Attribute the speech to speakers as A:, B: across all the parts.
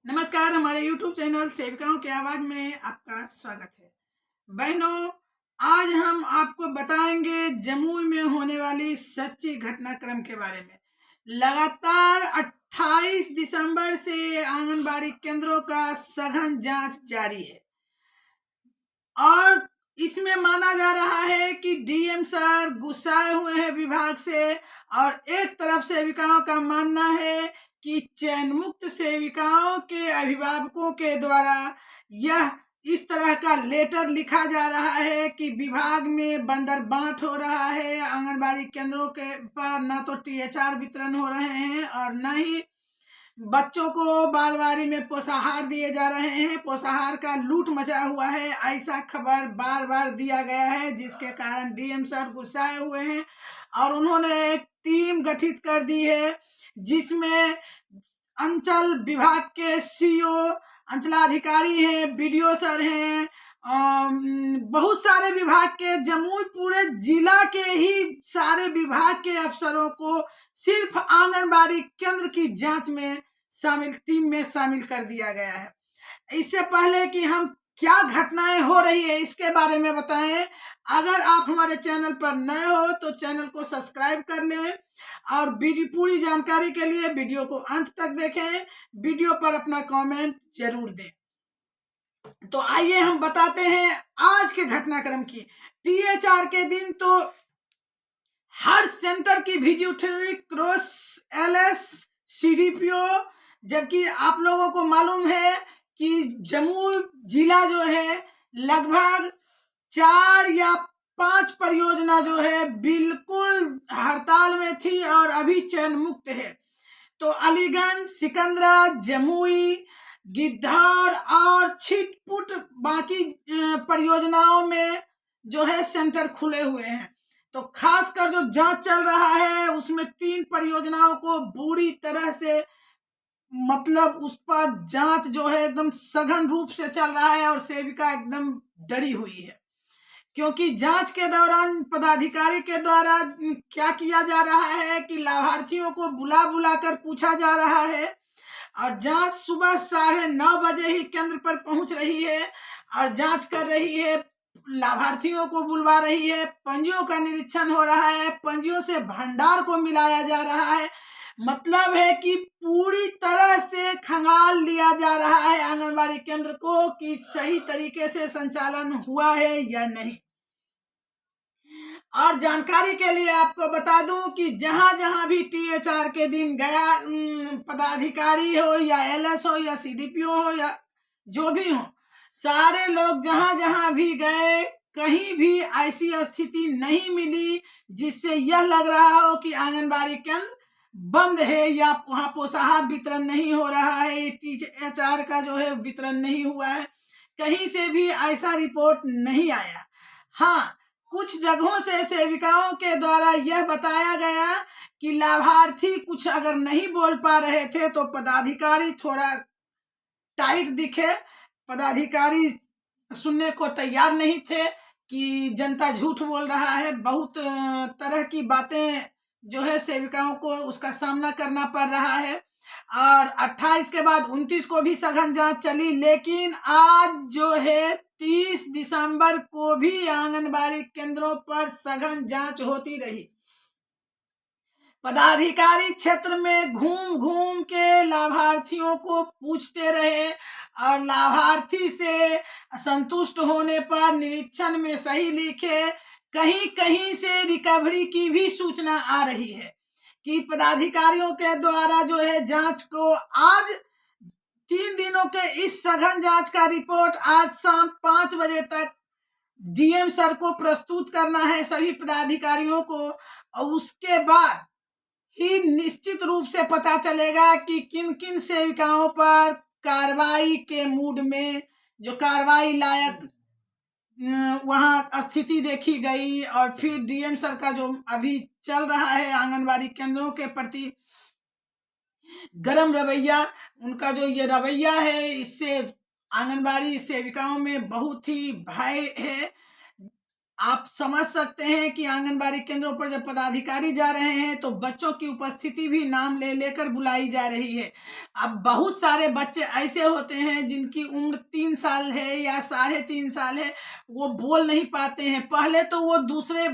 A: नमस्कार, हमारे YouTube channel सेविकाओं की आवाज में आपका स्वागत है। बहनों, आज हम आपको बताएंगे जमुई में होने वाली सच्ची घटनाक्रम के बारे में। लगातार 28 दिसंबर से आंगनबाड़ी केंद्रों का सघन जांच जारी है और इसमें माना जा रहा है कि डीएम सर गुस्साए हुए हैं विभाग से और एक तरफ सेविकाओं का मानना है कि चयन मुक्त सेविकाओं के अभिभावकों के द्वारा यह इस तरह का लेटर लिखा जा रहा है कि विभाग में बंदरबांट हो रहा है। आंगनबाड़ी केंद्रों के पर न तो टीएचआर वितरण हो रहे हैं और न ही बच्चों को बालवाड़ी में पोषाहार दिए जा रहे हैं। पोषाहार का लूट मचा हुआ है, ऐसा खबर बार बार दिया गया है, जिसके कारण डीएम सर गुस्साए हुए हैं और उन्होंने एक टीम गठित कर दी है जिसमें अंचल विभाग के सीओ, अंचलाधिकारी हैं, बीडीओ सर हैं, बहुत सारे विभाग के, जमुई पूरे जिला के ही सारे विभाग के अफसरों को सिर्फ आंगनबाड़ी केंद्र की जांच में टीम में शामिल कर दिया गया है। इससे पहले कि हम क्या घटनाएं हो रही है इसके बारे में बताएं, अगर आप हमारे चैनल पर नए हो तो चैनल को सब्सक्राइब कर लें और पूरी जानकारी के लिए वीडियो को अंत तक देखें। वीडियो पर अपना कमेंट जरूर दें। तो आइए हम बताते हैं आज के घटनाक्रम की। टीएचआर के दिन तो हर सेंटर की विजिट हुई, क्रॉस एलएस, सीडीपीओ, जबकि आप लोगों को मालूम है कि जमुई जिला जो है लगभग 4 या 5 परियोजना जो है बिल्कुल हड़ताल में थी और अभी चयन मुक्त है। तो अलीगंज, सिकंदरा, जमुई, गिद्धौर और छिटपुट बाकी परियोजनाओं में जो है सेंटर खुले हुए हैं। तो खासकर जो जांच चल रहा है उसमें 3 परियोजनाओं को बुरी तरह से, मतलब उस पर जांच जो है एकदम सघन रूप से चल रहा है और सेविका एकदम डरी हुई है, क्योंकि जांच के दौरान पदाधिकारी के द्वारा क्या किया जा रहा है कि लाभार्थियों को बुला बुला कर पूछा जा रहा है और जांच सुबह 9:30 बजे ही केंद्र पर पहुंच रही है और जांच कर रही है, लाभार्थियों को बुलवा रही है, पंजियों का निरीक्षण हो रहा है, पंजियों से भंडार को मिलाया जा रहा है। मतलब है कि पूरी तरह से खंगाल लिया जा रहा है आंगनबाड़ी केंद्र को कि सही तरीके से संचालन हुआ है या नहीं। और जानकारी के लिए आपको बता दूं कि जहां जहां भी टीएचआर के दिन गया पदाधिकारी हो या एलएस हो या सीडीपीओ हो या जो भी हो, सारे लोग जहां जहां भी गए कहीं भी ऐसी स्थिति नहीं मिली जिससे यह लग रहा हो कि आंगनबाड़ी केंद्र बंद है या वहां पोषाहार वितरण नहीं हो रहा है, टीएचआर का जो है वितरण नहीं हुआ है। कहीं से भी ऐसा रिपोर्ट नहीं आया। हाँ, कुछ जगहों से सेविकाओं के द्वारा यह बताया गया कि लाभार्थी कुछ अगर नहीं बोल पा रहे थे तो पदाधिकारी थोड़ा टाइट दिखे, पदाधिकारी सुनने को तैयार नहीं थे कि जनता झूठ बोल रहा है। बहुत तरह की बातें जो है सेविकाओं को उसका सामना करना पड़ रहा है और 28 के बाद 29 को भी सघन जांच चली, लेकिन आज जो है 30 दिसंबर को भी आंगनबाड़ी केंद्रों पर सघन जांच होती रही। पदाधिकारी क्षेत्र में घूम घूम के लाभार्थियों को पूछते रहे और लाभार्थी से संतुष्ट होने पर निरीक्षण में सही लिखे। कहीं कहीं से रिकवरी की भी सूचना आ रही है कि पदाधिकारियों के द्वारा जो है जांच को आज 3 दिनों के इस सघन जांच का रिपोर्ट आज शाम 5 बजे तक डीएम सर को प्रस्तुत करना है सभी पदाधिकारियों को, और उसके बाद ही निश्चित रूप से पता चलेगा कि किन किन सेविकाओं पर कार्रवाई के मूड में, जो कार्रवाई लायक वहां स्थिति देखी गई, और फिर डीएम सर का जो अभी चल रहा है आंगनबाड़ी केंद्रों के प्रति गरम रवैया, उनका जो ये रवैया है इससे आंगनबाड़ी सेविकाओं में बहुत ही भय है। आप समझ सकते हैं कि आंगनबाड़ी केंद्रों पर जब पदाधिकारी जा रहे हैं तो बच्चों की उपस्थिति भी नाम ले लेकर बुलाई जा रही है। अब बहुत सारे बच्चे ऐसे होते हैं जिनकी उम्र 3 साल है या 3.5 साल है, वो बोल नहीं पाते हैं। पहले तो वो दूसरे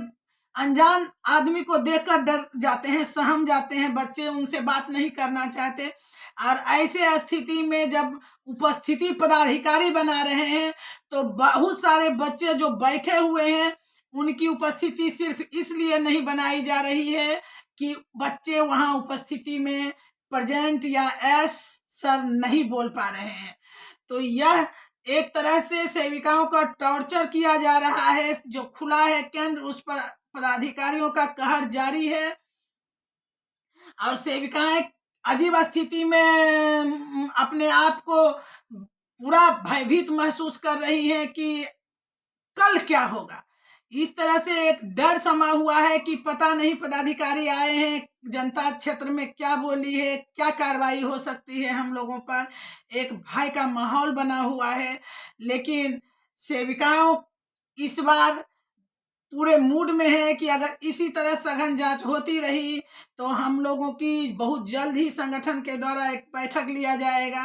A: अनजान आदमी को देखकर डर जाते हैं, सहम जाते हैं, बच्चे उनसे बात नहीं करना चाहते। और ऐसे स्थिति में जब उपस्थिति पदाधिकारी बना रहे हैं तो बहुत सारे बच्चे जो बैठे हुए हैं उनकी उपस्थिति सिर्फ इसलिए नहीं बनाई जा रही है कि बच्चे वहां उपस्थिति में प्रेजेंट या एस सर नहीं बोल पा रहे हैं। तो यह एक तरह से सेविकाओं का टॉर्चर किया जा रहा है। जो खुला है केंद्र, उस पर पदाधिकारियों का कहर जारी है और सेविकाएं अजीब स्थिति में अपने आप को पूरा भयभीत महसूस कर रही हैं कि कल क्या होगा। इस तरह से एक डर समा हुआ है कि पता नहीं पदाधिकारी आए हैं, जनता क्षेत्र में क्या बोली है, क्या कार्रवाई हो सकती है हम लोगों पर। एक भय का माहौल बना हुआ है। लेकिन सेविकाओं इस बार पूरे मूड में है कि अगर इसी तरह सघन जांच होती रही तो हम लोगों की बहुत जल्द ही संगठन के द्वारा एक बैठक लिया जाएगा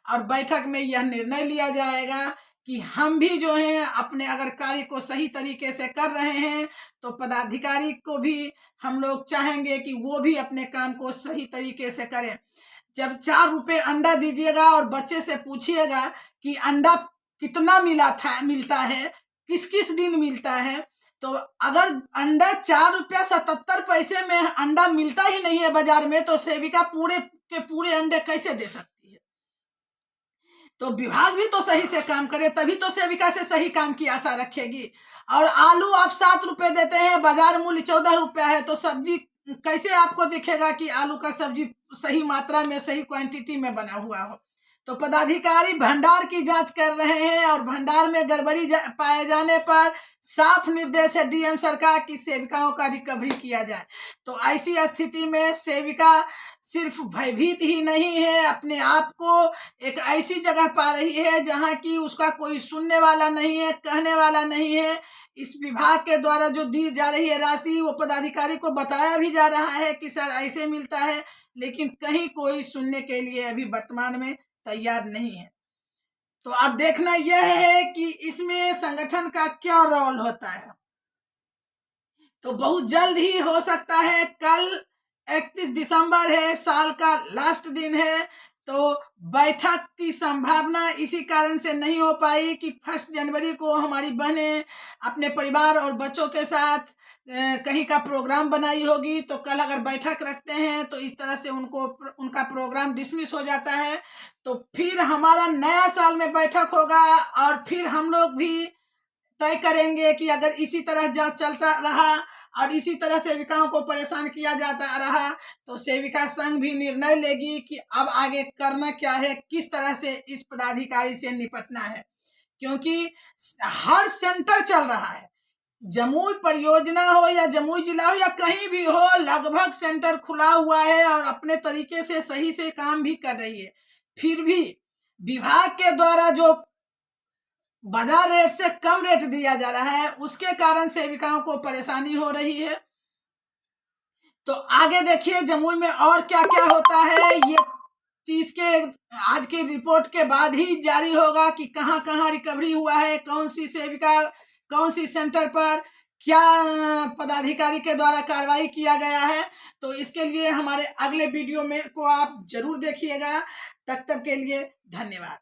A: और बैठक में यह निर्णय लिया जाएगा कि हम भी जो हैं अपने अगर कार्य को सही तरीके से कर रहे हैं तो पदाधिकारी को भी हम लोग चाहेंगे कि वो भी अपने काम को सही तरीके से करें। जब 4 रुपए अंडा दीजिएगा और बच्चे से पूछिएगा कि अंडा कितना मिलता है, किस किस दिन मिलता है, तो अगर अंडा 4 रुपया 77 पैसे में अंडा मिलता ही नहीं है बाजार में, तो सेविका पूरे के पूरे अंडे कैसे दे सकती है। तो विभाग भी तो सही से काम करे, तभी तो सेविका से सही काम की आशा रखेगी। और आलू आप 7 रुपए देते हैं, बाजार मूल्य 14 रुपया है, तो सब्जी कैसे आपको दिखेगा कि आलू का सब्जी सही मात्रा में सही क्वांटिटी में बना हुआ हो। तो पदाधिकारी भंडार की जांच कर रहे हैं और भंडार में गड़बड़ी पाए जाने पर साफ निर्देश है डीएम सरकार की सेविकाओं का रिकवरी किया जाए। तो ऐसी स्थिति में सेविका सिर्फ भयभीत ही नहीं है, अपने आप को एक ऐसी जगह पा रही है जहां की उसका कोई सुनने वाला नहीं है, कहने वाला नहीं है। इस विभाग के द्वारा जो दी जा रही है राशि, वो पदाधिकारी को बताया भी जा रहा है कि सर ऐसे मिलता है, लेकिन कहीं कोई सुनने के लिए अभी वर्तमान में तैयार नहीं है। तो अब देखना यह है कि इसमें संगठन का क्या रोल होता है। तो बहुत जल्द ही हो सकता है, कल 31 दिसंबर है, साल का लास्ट दिन है, तो बैठक की संभावना इसी कारण से नहीं हो पाई कि 1 जनवरी को हमारी बहनें अपने परिवार और बच्चों के साथ कहीं का प्रोग्राम बनाई होगी। तो कल अगर बैठक रखते हैं तो इस तरह से उनका प्रोग्राम डिसमिस हो जाता है। तो फिर हमारा नया साल में बैठक होगा और फिर हम लोग भी तय करेंगे कि अगर इसी तरह जांच चलता रहा और इसी तरह सेविकाओं को परेशान किया जाता रहा तो सेविका संघ भी निर्णय लेगी कि अब आगे करना क्या है, किस तरह से इस पदाधिकारी से निपटना है। क्योंकि हर सेंटर चल रहा है, जमुई परियोजना हो या जमुई जिला हो या कहीं भी हो, लगभग सेंटर खुला हुआ है और अपने तरीके से सही से काम भी कर रही है। फिर भी विभाग के द्वारा जो बाजार रेट से कम रेट दिया जा रहा है, उसके कारण सेविकाओं को परेशानी हो रही है। तो आगे देखिए जमुई में और क्या क्या होता है, ये 30 के आज की रिपोर्ट के बाद ही जारी होगा कि कहां कहां रिकवरी हुआ है, कौन सी सेविका कौन सी सेंटर पर क्या पदाधिकारी के द्वारा कार्रवाई किया गया है। तो इसके लिए हमारे अगले वीडियो में को आप जरूर देखिएगा। तब तक के लिए धन्यवाद।